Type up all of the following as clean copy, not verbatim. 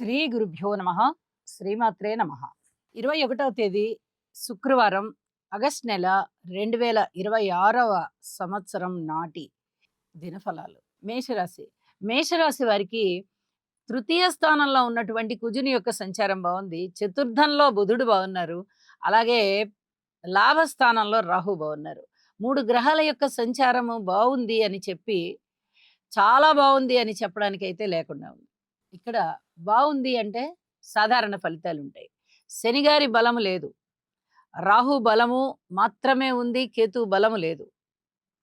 శ్రీ గురుభ్యో నమ. శ్రీమాత్రే నమ. 21వ తేదీ శుక్రవారం, ఆగస్ట్ నెల 2026వ సంవత్సరం నాటి దినఫలాలు. మేషరాశి. మేషరాశి వారికి తృతీయ స్థానంలో ఉన్నటువంటి కుజుని యొక్క సంచారం బాగుంది. చతుర్థంలో బుధుడు బాగున్నారు. అలాగే లాభస్థానంలో రాహు బాగున్నారు. 3 గ్రహాల యొక్క సంచారము బాగుంది అని చెప్పి, చాలా బాగుంది అని చెప్పడానికైతే లేకుండా ఉంది. ఇక్కడ బాగుంది అంటే సాధారణ ఫలితాలు ఉంటాయి. శనిగారి బలము లేదు, రాహు బలము మాత్రమే ఉంది, కేతు బలము లేదు.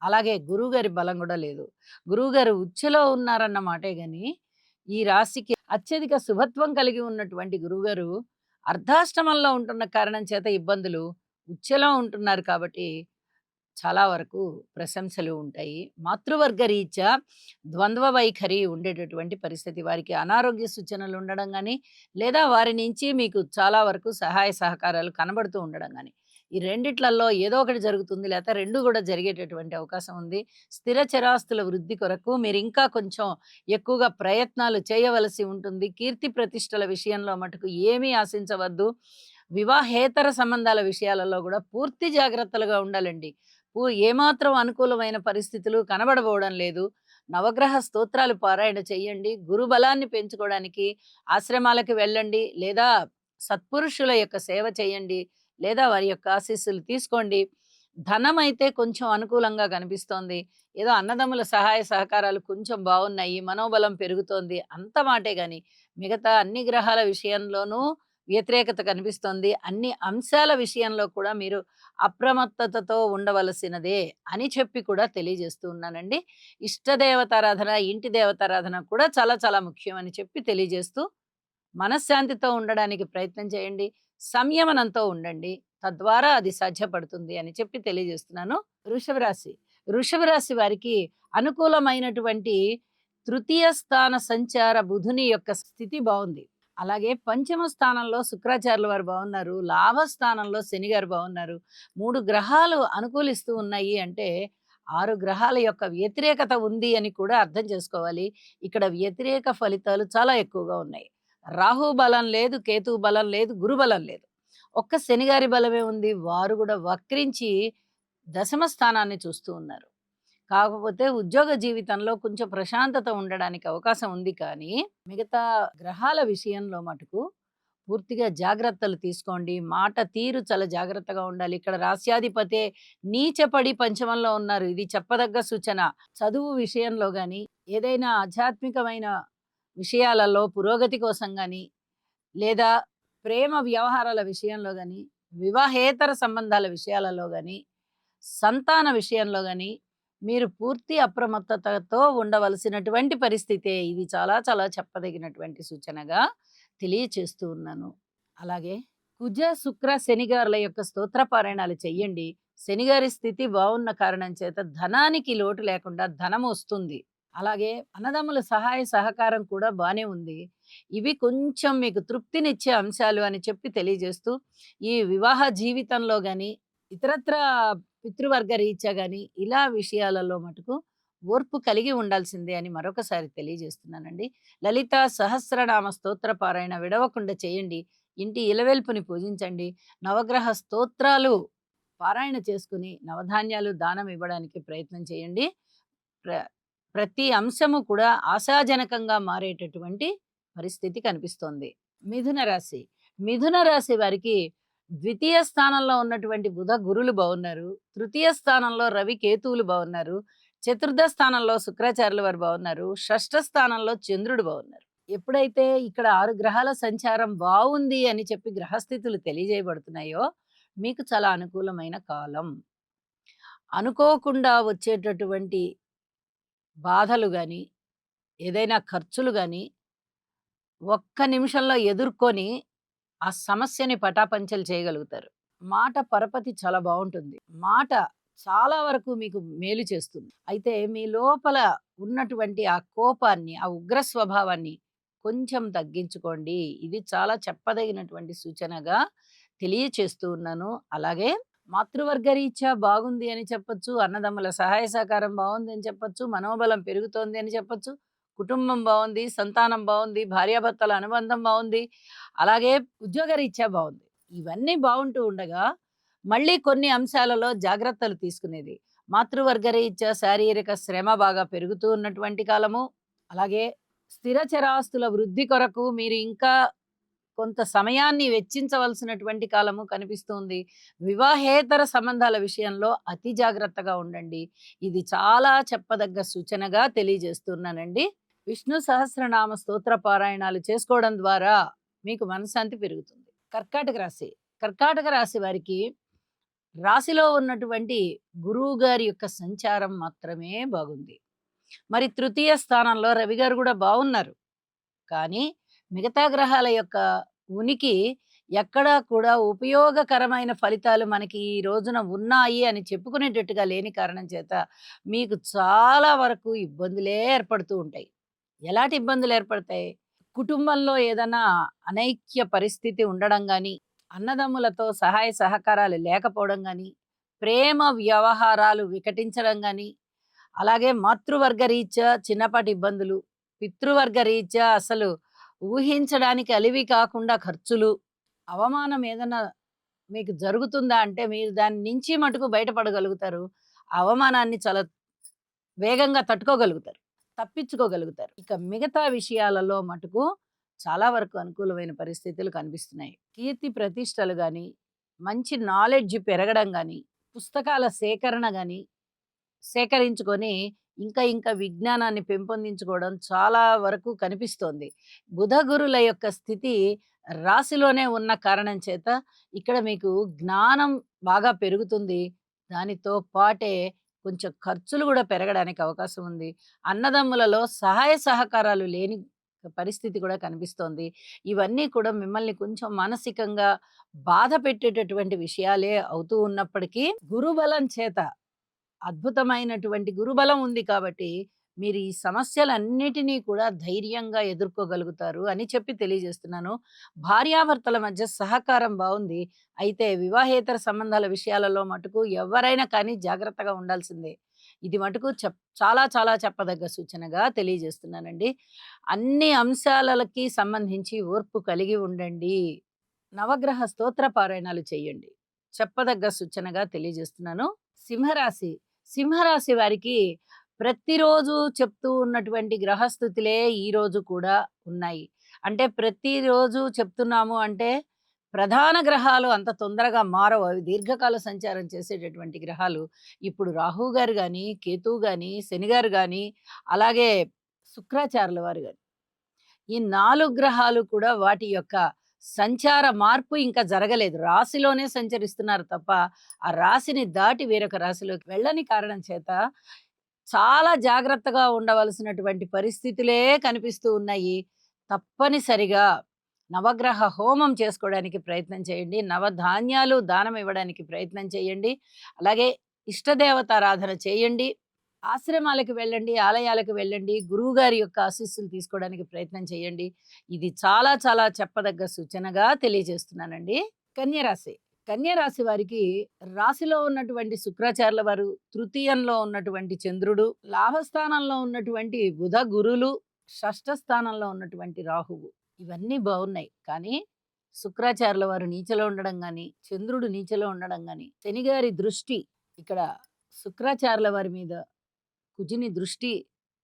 అలాగే గురువుగారి బలం కూడా లేదు. గురువుగారు ఉచ్చులో ఉన్నారన్న మాటే గాని, ఈ రాశికి అత్యధిక శుభత్వం కలిగి ఉన్నటువంటి గురువుగారు అర్ధాష్టమంలో ఉంటున్న కారణం చేత ఇబ్బందులు, ఉచ్చులో ఉంటున్నారు కాబట్టి చాలా వరకు ప్రశంసలు ఉంటాయి. మాతృవర్గ రీత్యా ద్వంద్వ వైఖరి ఉండేటటువంటి పరిస్థితి. వారికి అనారోగ్య సూచనలు ఉండడం గానీ, లేదా వారి నుంచి మీకు చాలా వరకు సహాయ సహకారాలు కనబడుతూ ఉండడం గానీ, ఈ రెండిట్లల్లో ఏదో ఒకటి జరుగుతుంది. లేతే 2 కూడా జరిగేటటువంటి అవకాశం ఉంది. స్థిర చరాస్తుల వృద్ధి కొరకు మీరింకా కొంచెం ఎక్కువగా ప్రయత్నాలు చేయవలసి ఉంటుంది. కీర్తి ప్రతిష్టల విషయంలో మటుకు ఏమీ ఆశించవద్దు. వివాహేతర సంబంధాల విషయాలలో కూడా పూర్తి జాగ్రత్తలుగా ఉండాలండి. ఏమాత్రం అనుకూలమైన పరిస్థితులు కనబడబోవడం లేదు. నవగ్రహ స్తోత్రాలు పారాయణ చెయ్యండి. గురు బలాన్ని పెంచుకోవడానికి ఆశ్రమాలకు వెళ్ళండి, లేదా సత్పురుషుల యొక్క సేవ చేయండి, లేదా వారి యొక్క ఆశీస్సులు తీసుకోండి. ధనం అయితే కొంచెం అనుకూలంగా కనిపిస్తోంది. ఏదో అన్నదమ్ముల సహాయ సహకారాలు కొంచెం బాగున్నాయి, మనోబలం పెరుగుతోంది అంత మాటే గాని, మిగతా అన్ని గ్రహాల విషయంలోనూ వ్యతిరేకత కనిపిస్తోంది. అన్ని అంశాల విషయంలో కూడా మీరు అప్రమత్తతతో ఉండవలసినదే అని చెప్పి కూడా తెలియజేస్తూ ఉన్నానండి. ఇష్ట దేవతారాధన, ఇంటి దేవతారాధన కూడా చాలా చాలా ముఖ్యం అని చెప్పి తెలియజేస్తూ, మనశ్శాంతితో ఉండడానికి ప్రయత్నం చేయండి. సంయమనంతో ఉండండి. తద్వారా అది సాధ్యపడుతుంది అని చెప్పి తెలియజేస్తున్నాను. వృషభ రాశి. వృషభ రాశి వారికి అనుకూలమైనటువంటి తృతీయ స్థాన సంచార బుధుని యొక్క స్థితి బాగుంది. అలాగే పంచమ స్థానంలో శుక్రాచార్యుల వారు బాగున్నారు. లాభస్థానంలో శని గారు బాగున్నారు. 3 గ్రహాలు అనుకూలిస్తూ ఉన్నాయి అంటే 6 గ్రహాల యొక్క వ్యతిరేకత ఉంది అని కూడా అర్థం చేసుకోవాలి. ఇక్కడ వ్యతిరేక ఫలితాలు చాలా ఎక్కువగా ఉన్నాయి. రాహు బలం లేదు, కేతు బలం లేదు, గురు బలం లేదు. ఒక్క శనిగారి బలమే ఉంది. వారు కూడా వక్రించి దశమ స్థానాన్ని చూస్తూ ఉన్నారు. కాకపోతే ఉద్యోగ జీవితంలో కొంచెం ప్రశాంతత ఉండడానికి అవకాశం ఉంది కానీ, మిగతా గ్రహాల విషయంలో మటుకు పూర్తిగా జాగ్రత్తలు తీసుకోండి. మాట తీరు చాలా జాగ్రత్తగా ఉండాలి. ఇక్కడ రాస్యాధిపతే నీచపడి పంచమంలో ఉన్నారు. ఇది చెప్పదగ్గ సూచన. చదువు విషయంలో గాని, ఏదైనా ఆధ్యాత్మికమైన విషయాలలో పురోగతి కోసం గాని, లేదా ప్రేమ వ్యవహారాల విషయంలో గాని, వివాహేతర సంబంధాల విషయాలలో గాని, సంతాన విషయంలో గాని మీరు పూర్తి అప్రమత్తతతో ఉండవలసినటువంటి పరిస్థితే. ఇది చాలా చాలా చెప్పదగినటువంటి సూచనగా తెలియచేస్తూ ఉన్నాను. అలాగే కుజ, శుక్ర, శనిగారుల యొక్క స్తోత్ర పారాయణాలు చెయ్యండి. శనిగారి స్థితి బాగున్న కారణం చేత ధనానికి లోటు లేకుండా ధనం వస్తుంది. అలాగే అన్నదమ్ముల సహాయ సహకారం కూడా బానే ఉంది. ఇవి కొంచెం మీకు తృప్తినిచ్చే అంశాలు అని చెప్పి తెలియజేస్తూ, ఈ వివాహ జీవితంలో గాని, ఇతరత్రా పితృవర్గ రీత్యా గాని, ఇలా విషయాలలో మటుకు ఓర్పు కలిగి ఉండాల్సిందే అని మరొకసారి తెలియజేస్తున్నానండి. లలిత సహస్రనామ స్తోత్ర పారాయణ విడవకుండా చేయండి. ఇంటి ఇలవెల్పుని పూజించండి. నవగ్రహ స్తోత్రాలు పారాయణ చేసుకుని నవధాన్యాలు దానం ఇవ్వడానికి ప్రయత్నం చేయండి. ప్ర ప్రతి అంశము కూడా ఆశాజనకంగా మారేటటువంటి పరిస్థితి కనిపిస్తోంది. మిథున రాశి. మిథున రాశి వారికి ద్వితీయ స్థానంలో ఉన్నటువంటి బుధ గురులు బాగున్నారు. తృతీయ స్థానంలో రవి కేతువులు బాగున్నారు. చతుర్థ స్థానంలో శుక్రాచార్యుల వారు బాగున్నారు. షష్ఠ స్థానంలో చంద్రుడు బాగున్నారు. ఎప్పుడైతే ఇక్కడ 6 గ్రహాల సంచారం బాగుంది అని చెప్పి గ్రహస్థితులు తెలియజేయబడుతున్నాయో, మీకు చాలా అనుకూలమైన కాలం. అనుకోకుండా వచ్చేటటువంటి బాధలు గాని, ఏదైనా ఖర్చులు గాని, ఒక్క నిమిషంలో ఎదుర్కొని ఆ సమస్యని పటాపంచలు చేయగలుగుతారు. మాట పరపతి చాలా బావుంటుంది. మాట చాలా వరకు మీకు మేలు చేస్తుంది. అయితే మీ లోపల ఉన్నటువంటి ఆ కోపాన్ని, ఆ ఉగ్ర స్వభావాన్ని కొంచెం తగ్గించుకోండి. ఇది చాలా చెప్పదగినటువంటి సూచనగా తెలియచేస్తూ ఉన్నాను. అలాగే మాతృవర్గ రీత్యా బాగుంది అని చెప్పొచ్చు. అన్నదమ్ముల సహాయ సహకారం బావుంది అని చెప్పొచ్చు. మనోబలం పెరుగుతోంది అని చెప్పొచ్చు. కుటుంబం బావుంది, సంతానం బావుంది, భార్యాభర్తల అనుబంధం బావుంది, అలాగే ఉద్యోగరీత్యా బావుంది. ఇవన్నీ బావుంటూ ఉండగా, మళ్ళీ కొన్ని అంశాలలో జాగ్రత్తలు తీసుకునేది. మాతృవర్గ రీత్యా శారీరక శ్రమ బాగా పెరుగుతూ ఉన్నటువంటి కాలము. అలాగే స్థిర చరాస్తుల వృద్ధి కొరకు మీరు ఇంకా కొంత సమయాన్ని వెచ్చించవలసినటువంటి కాలము కనిపిస్తుంది. వివాహేతర సంబంధాల విషయంలో అతి జాగ్రత్తగా ఉండండి. ఇది చాలా చెప్పదగ్గ సూచనగా తెలియజేస్తున్నానండి. విష్ణు సహస్రనామ స్తోత్ర పారాయణాలు చేసుకోవడం ద్వారా మీకు మనశ్శాంతి పెరుగుతుంది. కర్కాటక రాశి. కర్కాటక రాశి వారికి రాశిలో ఉన్నటువంటి గురువు గారి యొక్క సంచారం మాత్రమే బాగుంది. మరి తృతీయ స్థానంలో రవి గారు కూడా బావున్నారు. కానీ మిగతా గ్రహాల యొక్క ఉనికి ఎక్కడా కూడా ఉపయోగకరమైన ఫలితాలు మనకి ఈ రోజున ఉన్నాయి అని చెప్పుకునేటట్టుగా లేని కారణం చేత మీకు చాలా వరకు ఇబ్బందులే ఏర్పడుతూ ఉంటాయి. ఎలాంటి ఇబ్బందులు ఏర్పడతాయి? కుటుంబంలో ఏదైనా అనైక్య పరిస్థితి ఉండడం గాని, అన్నదమ్ములతో సహాయ సహకారాలు లేకపోవడం గాని, ప్రేమ వ్యవహారాలు వికటించడం గాని, అలాగే మాతృవర్గ రీత్యా చిన్నపాటి ఇబ్బందులు, పితృవర్గ రీత్యా అసలు ఊహించడానికి అలివి కాకుండా ఖర్చులు, అవమానం ఏదన్నా మీకు జరుగుతుందా అంటే మీరు దాని నుంచి మటుకు బయటపడగలుగుతారు. ఆ అవమానాన్ని చాలా వేగంగా తట్టుకోగలుగుతారు. తప్పించుకోగలుగుతారు. ఇక మిగతా విషయాలలో మటుకు చాలా వరకు అనుకూలమైన పరిస్థితులు కనిపిస్తున్నాయి. కీర్తి ప్రతిష్టలు గాని, మంచి నాలెడ్జ్ పెరగడం గాని, పుస్తకాల సేకరణ గాని సేకరించుకొని ఇంకా ఇంకా విజ్ఞానాన్ని పెంపొందించుకోవడం చాలా వరకు కనిపిస్తోంది. బుధ గురుల యొక్క స్థితి రాశిలోనే ఉన్న కారణం చేత ఇక్కడ మీకు జ్ఞానం బాగా పెరుగుతుంది. దానితో పాటే కొంచెం ఖర్చులు గూడా పెరగడానికి అవకాశం ఉంది. అన్నదమ్ములలో సహాయ సహకారాలు లేని పరిస్థితి కూడా కనిపిస్తోంది. ఇవన్నీ కూడా మిమ్మల్ని కొంచెం మానసికంగా బాధ పెట్టేటటువంటి విషయాలే అవుతూ ఉన్నప్పటికీ గురుబలం చేత అద్భుతమైనటువంటి గురుబలం ఉంది కాబట్టి, మీరు ఈ సమస్యలన్నిటినీ కూడా ధైర్యంగా ఎదుర్కోగలుగుతారు అని చెప్పి తెలియజేస్తున్నాను. భార్యాభర్తల మధ్య సహకారం బావుంది. అయితే వివాహేతర సంబంధాల విషయాలలో మటుకు ఎవ్వరైనా కానీ జాగ్రత్తగా ఉండాల్సిందే. ఇది మటుకు చాలా చాలా చెప్పదగ్గ సూచనగా తెలియజేస్తున్నానండి. అన్ని అంశాలకి సంబంధించి ఓర్పు కలిగి ఉండండి. నవగ్రహ స్తోత్ర పారాయణాలు చేయండి. చెప్పదగ్గ సూచనగా తెలియజేస్తున్నాను. సింహరాశి. సింహరాశి వారికి ప్రతిరోజు చెప్తూ ఉన్నటువంటి గ్రహస్థితులే ఈరోజు కూడా ఉన్నాయి. అంటే ప్రతిరోజు చెప్తున్నాము అంటే ప్రధాన గ్రహాలు అంత తొందరగా మారవు. అవి దీర్ఘకాల సంచారం చేసేటటువంటి గ్రహాలు. ఇప్పుడు రాహువు గారు గాని, కేతువు గాని, శని గారు గాని, అలాగే శుక్రాచార్యుల వారు గాని ఈ 4 గ్రహాలు కూడా వాటి యొక్క సంచార మార్పు ఇంకా జరగలేదు. రాశిలోనే సంచరిస్తున్నారు తప్ప, ఆ రాశిని దాటి వేరొక రాశిలోకి వెళ్ళని కారణం చేత, చాలా జాగ్రత్తగా ఉండవలసినటువంటి పరిస్థితులే కనిపిస్తూ ఉన్నాయి. తప్పనిసరిగా నవగ్రహ హోమం చేసుకోవడానికి ప్రయత్నం చేయండి. నవధాన్యాలు దానం ఇవ్వడానికి ప్రయత్నం చేయండి. అలాగే ఇష్టదేవతారాధన చేయండి. ఆశ్రమాలకు వెళ్ళండి, ఆలయాలకు వెళ్ళండి. గురువుగారి యొక్క ఆశీస్సులు తీసుకోవడానికి ప్రయత్నం చేయండి. ఇది చాలా చాలా చెప్పదగ్గ సూచనగా తెలియజేస్తున్నానండి. కన్య రాశి. కన్య రాశి వారికి రాశిలో ఉన్నటువంటి శుక్రాచార్యుల వారు, తృతీయంలో ఉన్నటువంటి చంద్రుడు, లాభస్థానంలో ఉన్నటువంటి బుధ గురులు, షష్ఠ స్థానంలో ఉన్నటువంటి రాహువు ఇవన్నీ బాగున్నాయి. కానీ శుక్రాచార్యుల వారు నీచలో ఉండడం గాని, చంద్రుడు నీచలో ఉండడం గాని, శనిగారి దృష్టి ఇక్కడ శుక్రాచార్యుల వారి మీద, కుజుని దృష్టి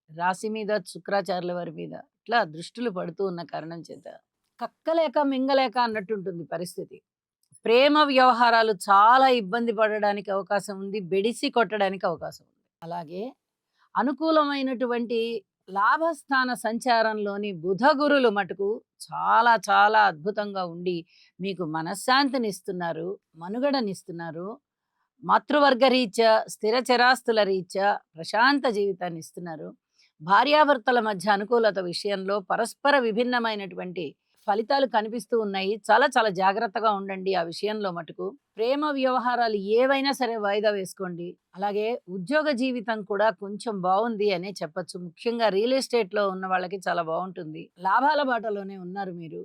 రాశి మీద, శుక్రాచార్యుల వారి మీద ఇట్లా దృష్టిలు పడుతూ ఉన్న కారణం చేత కక్కలేక మింగలేక అన్నట్టుంటుంది పరిస్థితి. ప్రేమ వ్యవహారాలు చాలా ఇబ్బంది పడడానికి అవకాశం ఉంది. బెడిసి కొట్టడానికి అవకాశం ఉంది. అలాగే అనుకూలమైనటువంటి లాభస్థాన సంచారంలోని బుధ గురులు మటుకు చాలా చాలా అద్భుతంగా ఉండి మీకు మనశ్శాంతినిస్తున్నారు, మనుగడనిస్తున్నారు. మాతృవర్గ రీత్యా, స్థిర చరాస్తుల రీత్యా ప్రశాంత జీవితాన్ని ఇస్తున్నారు. భార్యాభర్తల మధ్య అనుకూలత విషయంలో పరస్పర విభిన్నమైనటువంటి ఫలితాలు కనిపిస్తూ ఉన్నాయి. చాలా చాలా జాగ్రత్తగా ఉండండి ఆ విషయంలో మటుకు. ప్రేమ వ్యవహారాలు ఏవైనా సరే వాయిదా వేసుకోండి. అలాగే ఉద్యోగ జీవితం కూడా కొంచెం బావుంది అనే చెప్పొచ్చు. ముఖ్యంగా రియల్ ఎస్టేట్‌లో ఉన్న వాళ్ళకి చాలా బావుంటుంది. లాభాల బాటలోనే ఉన్నారు మీరు.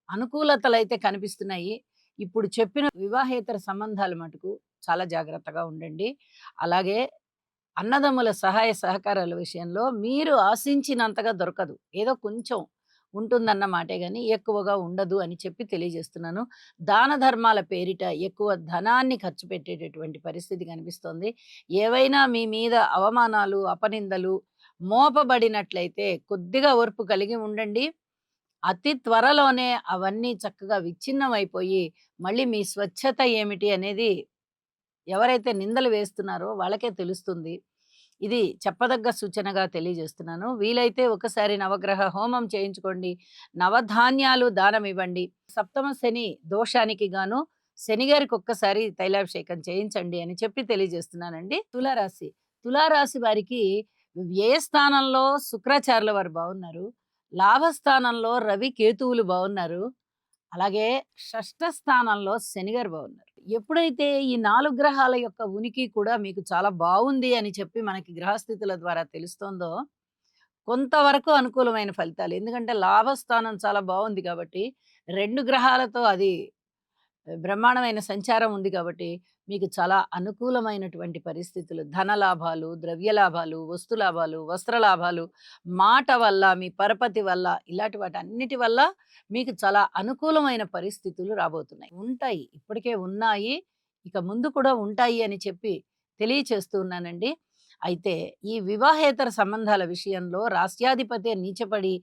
అనుకూలతలైతే కనిపిస్తున్నాయి. ఇప్పుడు చెప్పిన వివాహేతర సంబంధాలు మటుకు చాలా జాగ్రత్తగా ఉండండి. అలాగే అన్నదమ్ముల సహాయ సహకారాల విషయంలో మీరు ఆశించినంతగా దొరకదు. ఏదో కొంచెం ఉంటుందన్న మాటే గాని, ఎక్కువగా ఉండదు అని చెప్పి తెలియజేస్తున్నాను. దాన ధర్మాల పేరిట ఎక్కువ ధనాన్ని ఖర్చు పెట్టేటటువంటి పరిస్థితి కనిపిస్తోంది. ఏవైనా మీ మీద అవమానాలు, అపనిందలు మోపబడినట్లయితే కొద్దిగా ఓర్పు కలిగి ఉండండి. అతి త్వరలోనే అవన్నీ చక్కగా విచ్ఛిన్నమైపోయి, మళ్ళీ మీ స్వచ్ఛత ఏమిటి అనేది ఎవరైతే నిందలు వేస్తున్నారో వాళ్ళకే తెలుస్తుంది. ఇది చెప్పదగ్గ సూచనగా తెలియజేస్తున్నాను. వీలైతే ఒకసారి నవగ్రహ హోమం చేయించుకోండి. నవధాన్యాలు దానమివ్వండి. సప్తమ శని దోషానికి గాను శనిగారికి ఒక్కసారి తైలాభిషేకం చేయించండి అని చెప్పి తెలియజేస్తున్నానండి. తులారాశి. తులారాశి వారికి వ్యయ స్థానంలో శుక్రాచార్యుల వారు బాగున్నారు. లాభస్థానంలో రవి, కేతువులు బాగున్నారు. అలాగే షష్ఠ స్థానంలో శనిగారు బాగున్నారు. ఎప్పుడైతే ఈ 4 గ్రహాల యొక్క ఉనికి కూడా మీకు చాలా బావుంది అని చెప్పి మనకి గ్రహస్థితుల ద్వారా తెలుస్తోందో, కొంతవరకు అనుకూలమైన ఫలితాలు. ఎందుకంటే లాభస్థానం చాలా బావుంది కాబట్టి, 2 గ్రహాలతో అది బ్రహ్మాండమైన సంచారం ఉంది కాబట్టి, మీకు చాలా అనుకూలమైనటువంటి పరిస్థితులు. ధన లాభాలు, ద్రవ్య లాభాలు, వస్తు లాభాలు, వస్త్ర లాభాలు, మాట వల్ల, మీ పరపతి వల్ల, ఇలాంటి వాటన్నిటి వల్ల మీకు చాలా అనుకూలమైన పరిస్థితులు రాబోతున్నాయి. ఉంటాయి. ఇప్పటికే ఉన్నాయి. ఇక ముందు కూడా ఉంటాయి అని చెప్పి తెలియచేస్తూ ఉన్నానండి. అయితే ఈ వివాహేతర సంబంధాల విషయంలో రాస్యాధిపతి నీచపడి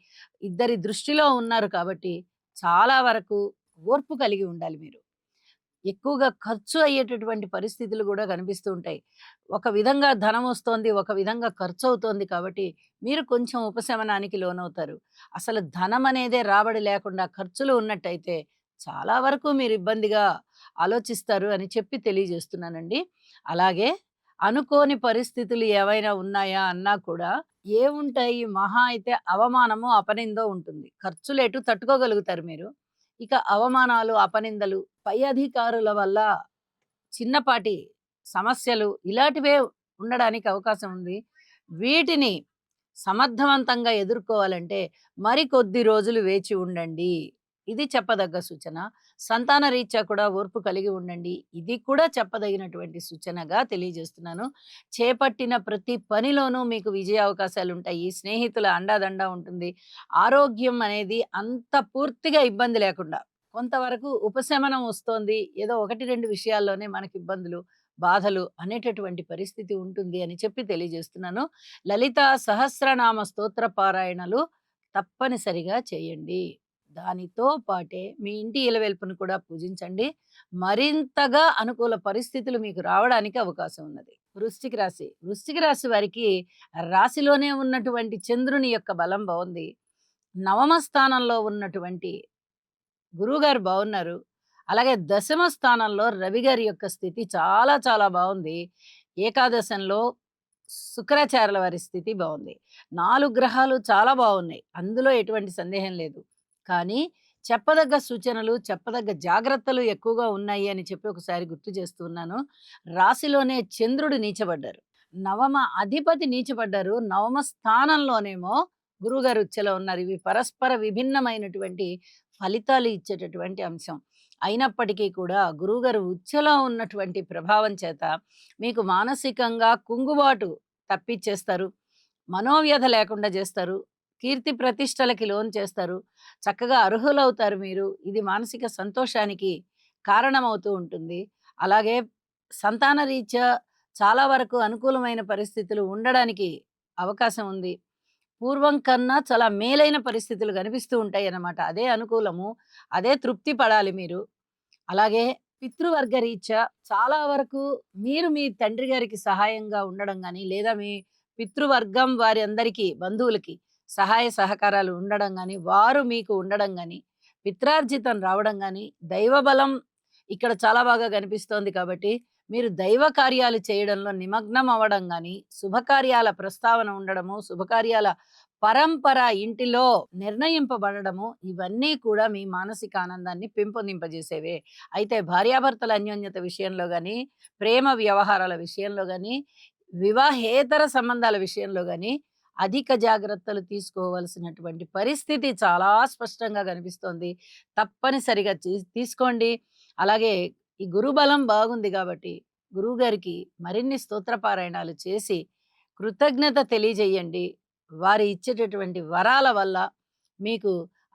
ఇద్దరి దృష్టిలో ఉన్నారు కాబట్టి, చాలా వరకు ఓర్పు కలిగి ఉండాలి మీరు. ఎక్కువగా ఖర్చు అయ్యేటటువంటి పరిస్థితులు గూడా కనిపిస్తూ ఉంటాయి. ఒక విధంగా ధనమొస్తోంది, ఒక విధంగా ఖర్చవుతోంది కాబట్టి, మీరు కొంచెం ఉపశమనానికి లోనవుతారు. అసలు ధనమనేదే రాబడి లేకుండా ఖర్చులు ఉన్నట్టయితే, చాలా వరకు మీరు ఇబ్బందిగా ఆలోచిస్తారు అని చెప్పి తెలియజేస్తున్నానండి. అలాగే అనుకోని పరిస్థితులు ఏవైనా ఉన్నాయా అన్నా కూడా, ఏవుంటాయి మహా అయితే అవమానమో, అపనిందో ఉంటుంది. ఖర్చులెటు తట్టుకోగలుగుతారు మీరు. ఇక అవమానాలు, అపనిందలు, పై అధికారుల వల్ల చిన్నపాటి సమస్యలు ఇలాంటివే ఉండడానికి అవకాశం ఉంది. వీటిని సమర్థవంతంగా ఎదుర్కోవాలంటే మరికొద్ది రోజులు వేచి ఉండండి. ఇది చెప్పదగ్గ సూచన. సంతాన రీత్యా కూడా ఓర్పు కలిగి ఉండండి. ఇది కూడా చెప్పదగినటువంటి సూచనగా తెలియజేస్తున్నాను. చేపట్టిన ప్రతి పనిలోనూ మీకు విజయావకాశాలుంటాయి. స్నేహితుల అండాదండ ఉంటుంది. ఆరోగ్యం అనేది అంత పూర్తిగా ఇబ్బంది లేకుండా కొంతవరకు ఉపశమనం వస్తోంది. ఏదో 1, 2 విషయాల్లోనే మనకిబ్బందులు, బాధలు అనేటటువంటి పరిస్థితి ఉంటుంది అని చెప్పి తెలియజేస్తున్నాను. లలితా సహస్రనామ స్తోత్ర పారాయణలు తప్పనిసరిగా చేయండి. దానితో పాటే మీ ఇంటి ఇలవెల్పును కూడా పూజించండి. మరింతగా అనుకూల పరిస్థితులు మీకు రావడానికి అవకాశం ఉన్నది. వృశ్చిక రాశి. వృశ్చిక రాశి వారికి రాశిలోనే ఉన్నటువంటి చంద్రుని యొక్క బలం బావుంది. నవమ స్థానంలో ఉన్నటువంటి గురువుగారు బావున్నారు. అలాగే దశమ స్థానంలో రవి గారి యొక్క స్థితి చాలా చాలా బావుంది. ఏకాదశంలో శుక్రాచార్యుల వారి స్థితి బావుంది. 4 గ్రహాలు చాలా బావున్నాయి. అందులో ఎటువంటి సందేహం లేదు. కానీ చెప్పదగ్గ సూచనలు, చెప్పదగ్గ జాగ్రత్తలు ఎక్కువగా ఉన్నాయి అని చెప్పి ఒకసారి గుర్తు చేస్తూ ఉన్నాను. రాశిలోనే చంద్రుడు నీచబడ్డారు. నవమ అధిపతి నీచబడ్డారు. నవమ స్థానంలోనేమో గురువుగారు ఉచ్ఛలో ఉన్నారు. ఇవి పరస్పర విభిన్నమైనటువంటి ఫలితాలు ఇచ్చేటటువంటి అంశం. అయినప్పటికీ కూడా గురువుగారు ఉచ్ఛలో ఉన్నటువంటి ప్రభావం చేత మీకు మానసికంగా కుంగుబాటు తప్పిచ్చేస్తారు. మనోవ్యధ లేకుండా చేస్తారు. కీర్తి ప్రతిష్టలకి లోను చేస్తారు. చక్కగా అర్హులవుతారు మీరు. ఇది మానసిక సంతోషానికి కారణమవుతూ ఉంటుంది. అలాగే సంతాన రీత్యా చాలా వరకు అనుకూలమైన పరిస్థితులు ఉండడానికి అవకాశం ఉంది. పూర్వం కన్నా చాలా మేలైన పరిస్థితులు కనిపిస్తూ ఉంటాయన్నమాట. అదే అనుకూలము. అదే తృప్తి పడాలి మీరు. అలాగే పితృవర్గ రీత్యా చాలా వరకు మీరు మీ తండ్రి గారికి సహాయంగా ఉండడం గాని, లేదా మీ పితృవర్గం వారి అందరికీ బంధువులకి సహాయ సహకారాలు ఉండడం గాని, వారు మీకు ఉండడం గాని, పిత్రార్జితం రావడం గాని, దైవబలం ఇక్కడ చాలా బాగా కనిపిస్తోంది కాబట్టి, మీరు దైవ కార్యాలు చేయడంలో నిమగ్నం అవ్వడం గాని, శుభకార్యాల ప్రస్తావన ఉండడము, శుభకార్యాల పరంపర ఇంటిలో నిర్ణయింపబడడము, ఇవన్నీ కూడా మీ మానసిక ఆనందాన్ని పెంపొందింపజేసేవే. అయితే భార్యాభర్తల అన్యోన్యత విషయంలో గాని, ప్రేమ వ్యవహారాల విషయంలో గాని, వివాహేతర సంబంధాల విషయంలో గాని, అధిక జాగ్రత్తలు తీసుకోవాల్సినటువంటి పరిస్థితి చాలా స్పష్టంగా కనిపిస్తోంది. తప్పనిసరిగా తీసుకోండి. అలాగే ఈ గురుబలం బాగుంది గాబట్టి, గురువుగారికి మరిన్ని స్తోత్ర పారాయణాలు చేసి, కృతజ్ఞత తెలియజేయండి. వారు ఇచ్చేటటువంటి వరాల వల్ల మీకు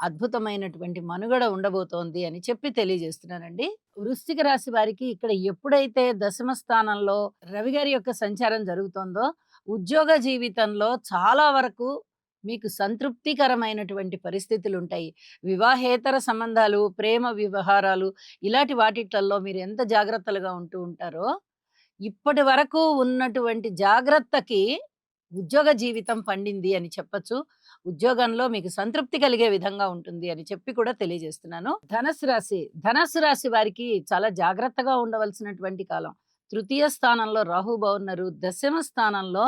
అద్భుతమైనటువంటి మనుగడ ఉండబోతోంది అని చెప్పి తెలియజేస్తున్నానండి. వృశ్చిక రాశి వారికి ఇక్కడ ఎప్పుడైతే దశమ స్థానంలో రవి గారి యొక్క సంచారం జరుగుతోందో, ఉద్యోగ జీవితంలో చాలా వరకు మీకు సంతృప్తికరమైనటువంటి పరిస్థితులుంటాయి. వివాహేతర సంబంధాలు, ప్రేమ వ్యవహారాలు ఇలాంటి వాటిట్లల్లో మీరు ఎంత జాగ్రత్తలుగా ఉంటూ ఉంటారో, ఇప్పటి వరకు ఉన్నటువంటి జాగ్రత్తకి ఉద్యోగ జీవితం పండింది అని చెప్పొచ్చు. ఉద్యోగంలో మీకు సంతృప్తి కలిగే విధంగా ఉంటుంది అని చెప్పి కూడా తెలియజేస్తున్నాను. ధనస్సు రాశి వారికి చాలా జాగ్రత్తగా ఉండవలసినటువంటి కాలం. తృతీయ స్థానంలో రాహు బావున్నారు. దశమ స్థానంలో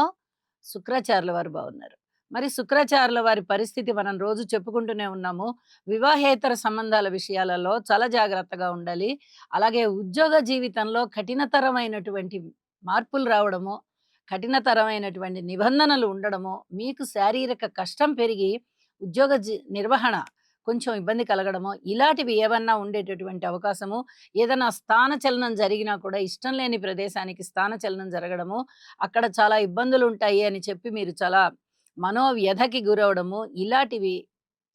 శుక్రాచార్యుల వారు బావున్నారు. మరి శుక్రాచార్యుల వారి పరిస్థితి మనం రోజు చెప్పుకుంటూనే ఉన్నాము. వివాహేతర సంబంధాల విషయాలలో చాలా జాగ్రత్తగా ఉండాలి. అలాగే ఉద్యోగ జీవితంలో కఠినతరమైనటువంటి మార్పులు రావడము, కఠినతరమైనటువంటి నిబంధనలు ఉండడము, మీకు శారీరక కష్టం పెరిగి ఉద్యోగ నిర్వహణ కొంచెం ఇబ్బంది కలగడము, ఇలాంటివి ఏవన్నా ఉండేటటువంటి అవకాశము. ఏదైనా స్థానచలనం జరిగినా కూడా ఇష్టం లేని ప్రదేశానికి స్థానచలనం జరగడము, అక్కడ చాలా ఇబ్బందులుంటాయి అని చెప్పి మీరు చాలా మనోవ్యధకి గురవడము, ఇలాంటివి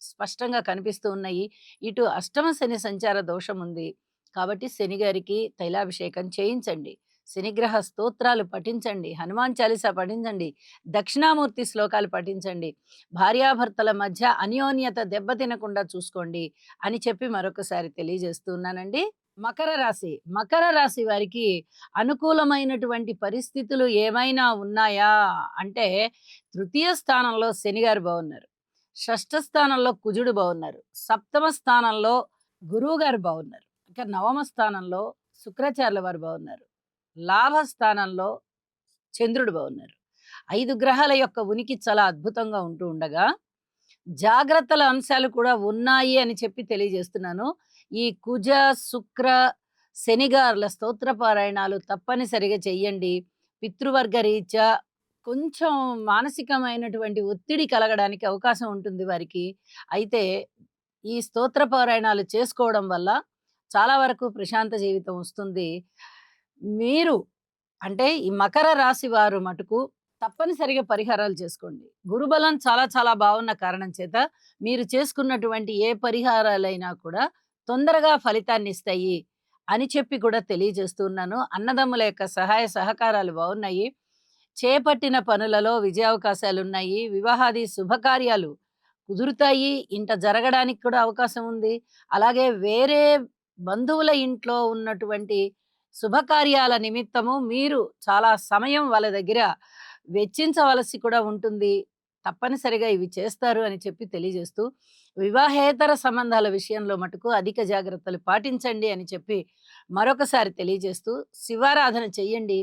స్పష్టంగా కనిపిస్తూ ఉన్నాయి. ఇటు అష్టమ శని సంచార దోషం ఉంది. కాబట్టి శని గారికి తైలాభిషేకం చేయించండి. శనిగ్రహ స్తోత్రాలు పఠించండి. హనుమాన్ చాలీసా పఠించండి. దక్షిణామూర్తి శ్లోకాలు పఠించండి. భార్యాభర్తల మధ్య అన్యోన్యత దెబ్బతినకుండా చూసుకోండి అని చెప్పి మరొకసారి తెలియజేస్తున్నానండి. మకర రాశి వారికి అనుకూలమైనటువంటి పరిస్థితులు ఏమైనా ఉన్నాయా అంటే, తృతీయ స్థానంలో శనిగారు బాగున్నారు. షష్ఠ స్థానంలో కుజుడు బాగున్నారు. సప్తమ స్థానంలో గురువు గారు బాగున్నారు. ఇక నవమ స్థానంలో శుక్రాచార్యుల వారు బాగున్నారు. లాభస్థానంలో చంద్రుడు బాగున్నారు. 5 గ్రహాల యొక్క ఉనికి చాలా అద్భుతంగా ఉంటూ ఉండగా, జాగ్రత్తల అంశాలు కూడా ఉన్నాయి అని చెప్పి తెలియజేస్తున్నాను. ఈ కుజ, శుక్ర, శనిగారుల స్తోత్ర పారాయణాలు తప్పనిసరిగా చెయ్యండి. పితృవర్గ రీత్యా కొంచెం మానసికమైనటువంటి ఒత్తిడి కలగడానికి అవకాశం ఉంటుంది వారికి. అయితే ఈ స్తోత్ర పారాయణాలు చేసుకోవడం వల్ల చాలా వరకు ప్రశాంత జీవితం వస్తుంది. మీరు అంటే ఈ మకర రాశి వారు మటుకు తప్పనిసరిగా పరిహారాలు చేసుకోండి. గురుబలం చాలా చాలా బాగున్న కారణం చేత మీరు చేసుకున్నటువంటి ఏ పరిహారాలైనా కూడా తొందరగా ఫలితాన్నిస్తాయి అని చెప్పి కూడా తెలియజేస్తున్నాను. అన్నదమ్ముల యొక్క సహాయ సహకారాలు బాగున్నాయి. చేపట్టిన పనులలో విజయావకాశాలున్నాయి. వివాహాది శుభకార్యాలు కుదురుతాయి. ఇంట జరగడానికి కూడా అవకాశం ఉంది. అలాగే వేరే బంధువుల ఇంట్లో ఉన్నటువంటి శుభకార్యాల నిమిత్తము మీరు చాలా సమయం వాళ్ళ దగ్గర వెచ్చించవలసి కూడా ఉంటుంది. తప్పనిసరిగా ఇవి చేస్తారు అని చెప్పి తెలియజేస్తూ, వివాహేతర సంబంధాల విషయంలో మటుకు అధిక జాగ్రత్తలు పాటించండి అని చెప్పి మరొకసారి తెలియజేస్తూ, శివారాధన చెయ్యండి.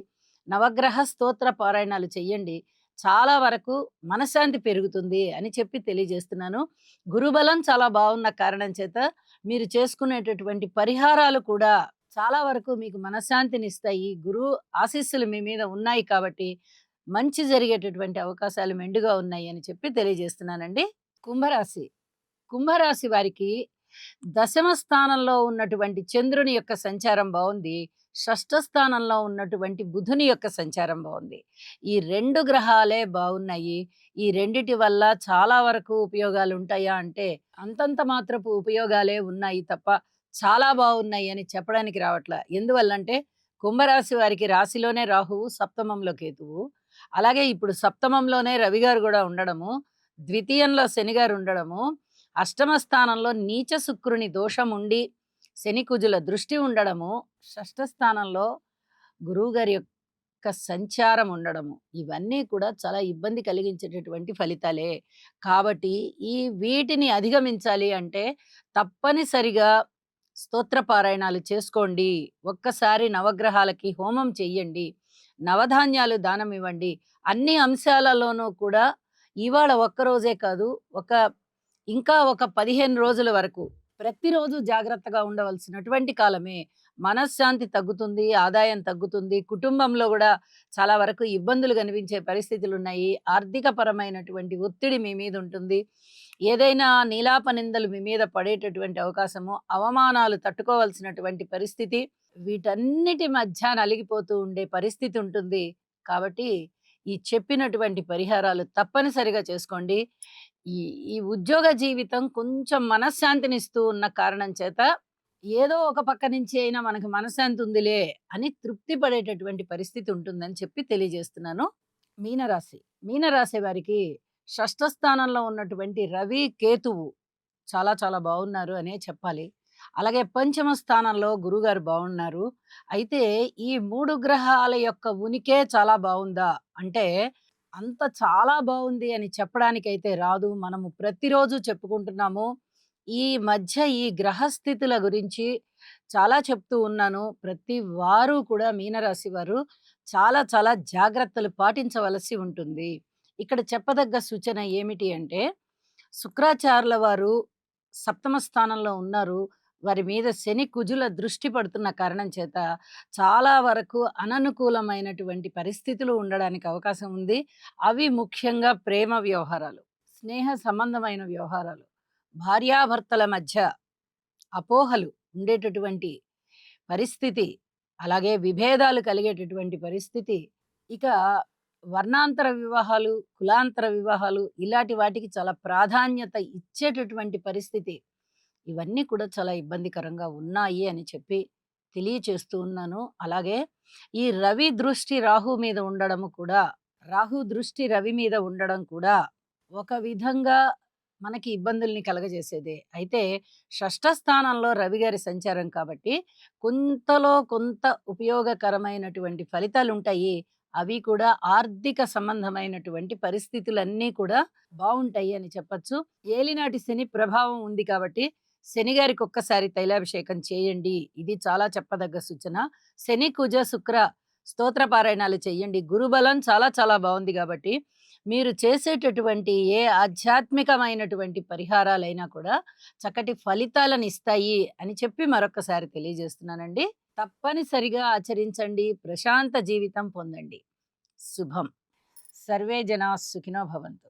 నవగ్రహ స్తోత్ర పారాయణాలు చెయ్యండి. చాలా వరకు మనశ్శాంతి పెరుగుతుంది అని చెప్పి తెలియజేస్తున్నాను. గురుబలం చాలా బాగున్న కారణం చేత మీరు చేసుకునేటటువంటి పరిహారాలు కూడా చాలా వరకు మీకు మనశ్శాంతినిస్తాయి. గురువు ఆశీస్సులు మీ మీద ఉన్నాయి కాబట్టి మంచి జరిగేటటువంటి అవకాశాలు మెండుగా ఉన్నాయి అని చెప్పి తెలియజేస్తున్నానండి. కుంభరాశి కుంభరాశి వారికి దశమ స్థానంలో ఉన్నటువంటి చంద్రుని యొక్క సంచారం బాగుంది. షష్ఠ స్థానంలో ఉన్నటువంటి బుధుని యొక్క సంచారం బాగుంది. ఈ 2 గ్రహాలే బాగున్నాయి. ఈ రెండిటి వల్ల చాలా వరకు ఉపయోగాలు ఉంటాయా అంటే అంతంత మాత్రపు ఉపయోగాలే ఉన్నాయి తప్ప చాలా బాగున్నాయి అని చెప్పడానికి రావట్లా. ఎందువల్లంటే కుంభరాశి వారికి రాశిలోనే రాహువు, సప్తమంలో కేతువు. అలాగే ఇప్పుడు సప్తమంలోనే రవి గారు కూడా ఉండడము, ద్వితీయంలో శని గారు ఉండడము, అష్టమ స్థానంలో నీచ శుక్రుని దోషం ఉండి శని కుజుల దృష్టి ఉండడము, షష్ఠ స్థానంలో గురువు గారి యొక్క సంచారం ఉండడము, ఇవన్నీ కూడా చాలా ఇబ్బంది కలిగించేటటువంటి ఫలితాలే. కాబట్టి వీటిని అధిగమించాలి అంటే తప్పనిసరిగా స్తోత్ర పారాయణాలు చేసుకోండి. ఒక్కసారి నవగ్రహాలకి హోమం చెయ్యండి. నవధాన్యాలు దానం ఇవ్వండి. అన్ని అంశాలలోనూ కూడా ఇవాళ ఒక్కరోజే కాదు, ఇంకా ఒక 15 రోజుల వరకు ప్రతిరోజు జాగ్రత్తగా ఉండవలసినటువంటి కాలమే. మనశ్శాంతి తగ్గుతుంది, ఆదాయం తగ్గుతుంది. కుటుంబంలో కూడా చాలా వరకు ఇబ్బందులు కనిపించే పరిస్థితులున్నాయి. ఆర్థిక పరమైనటువంటి ఒత్తిడి మీ మీద ఉంటుంది. ఏదైనా నీలాప నిందలు మీ మీద పడేటటువంటి అవకాశము, అవమానాలు తట్టుకోవాల్సినటువంటి పరిస్థితి, వీటన్నిటి మధ్య నలిగిపోతూ ఉండే పరిస్థితి ఉంటుంది. కాబట్టి ఈ చెప్పినటువంటి పరిహారాలు తప్పనిసరిగా చేసుకోండి. ఈ ఈ ఉద్యోగ జీవితం కొంచెం మనశ్శాంతినిస్తూ ఉన్న కారణం చేత ఏదో ఒక పక్క నుంచి అయినా మనకు మనశ్శాంతి ఉందిలే అని తృప్తి పడేటటువంటి పరిస్థితి ఉంటుందని చెప్పి తెలియజేస్తున్నాను. మీనరాశి. మీనరాశి వారికి షష్ఠ స్థానంలో ఉన్నటువంటి రవి, కేతువు చాలా చాలా బాగున్నారు అనే చెప్పాలి. అలాగే పంచమ స్థానంలో గురుగారు బాగున్నారు. అయితే ఈ 3 గ్రహాల యొక్క ఉనికే చాలా బావుందా? అంటే అంత చాలా బావుంది అని చెప్పడానికైతే రాదు. మనము ప్రతిరోజు చెప్పుకుంటున్నాము. ఈ మధ్య ఈ గ్రహస్థితుల గురించి చాలా చెప్తూ ఉన్నాను. ప్రతి వారు కూడా మీనరాశి వారు చాలా చాలా జాగ్రత్తలు పాటించవలసి ఉంటుంది. ఇక్కడ చెప్పదగ్గ సూచన ఏమిటి అంటే, శుక్రాచార్యుల వారు సప్తమ స్థానంలో ఉన్నారు. వారి మీద శని, కుజుల దృష్టి పడుతున్న కారణం చేత చాలా వరకు అననుకూలమైనటువంటి పరిస్థితులు ఉండడానికి అవకాశం ఉంది. అవి ముఖ్యంగా ప్రేమ వ్యవహారాలు, స్నేహ సంబంధమైన వ్యవహారాలు, భార్యాభర్తల మధ్య అపోహలు ఉండేటటువంటి పరిస్థితి, అలాగే విభేదాలు కలిగేటటువంటి పరిస్థితి. ఇక వర్ణాంతర వివాహాలు, కులాంతర వివాహాలు ఇలాంటి వాటికి చాలా ప్రాధాన్యత ఇచ్చేటటువంటి పరిస్థితి. ఇవన్నీ కూడా చాలా ఇబ్బందికరంగా ఉన్నాయి అని చెప్పి తెలియచేస్తూ ఉన్నాను. అలాగే ఈ రవి దృష్టి రాహు మీద ఉండడము కూడా, రాహు దృష్టి రవి మీద ఉండడం కూడా ఒక విధంగా మనకి ఇబ్బందుల్ని కలగజేసేదే. అయితే షష్ఠ స్థానంలో రవి గారి సంచారం కాబట్టి కొంతలో కొంత ఉపయోగకరమైనటువంటి ఫలితాలుంటాయి. అవి కూడా ఆర్థిక సంబంధమైనటువంటి పరిస్థితులన్నీ కూడా బావుంటాయి అని చెప్పచ్చు. ఏలినాటి శని ప్రభావం ఉంది కాబట్టి శని గారికి ఒక్కసారి తైలాభిషేకం చేయండి. ఇది చాలా చెప్పదగ్గ సూచన. శని, కుజ, శుక్ర స్తోత్ర పారాయణాలు చేయండి. గురుబలం చాలా చాలా బావుంది గాబట్టి, మీరు చేసేటటువంటి ఏ ఆధ్యాత్మికమైనటువంటి పరిహారాలైనా కూడా చక్కటి ఫలితాలనిస్తాయి అని చెప్పి మరొక్కసారి తెలియజేస్తున్నానండి. తప్పనిసరిగా ఆచరించండి. ప్రశాంత జీవితం పొందండి. శుభం. సర్వే జనా సుఖినో భవంతు.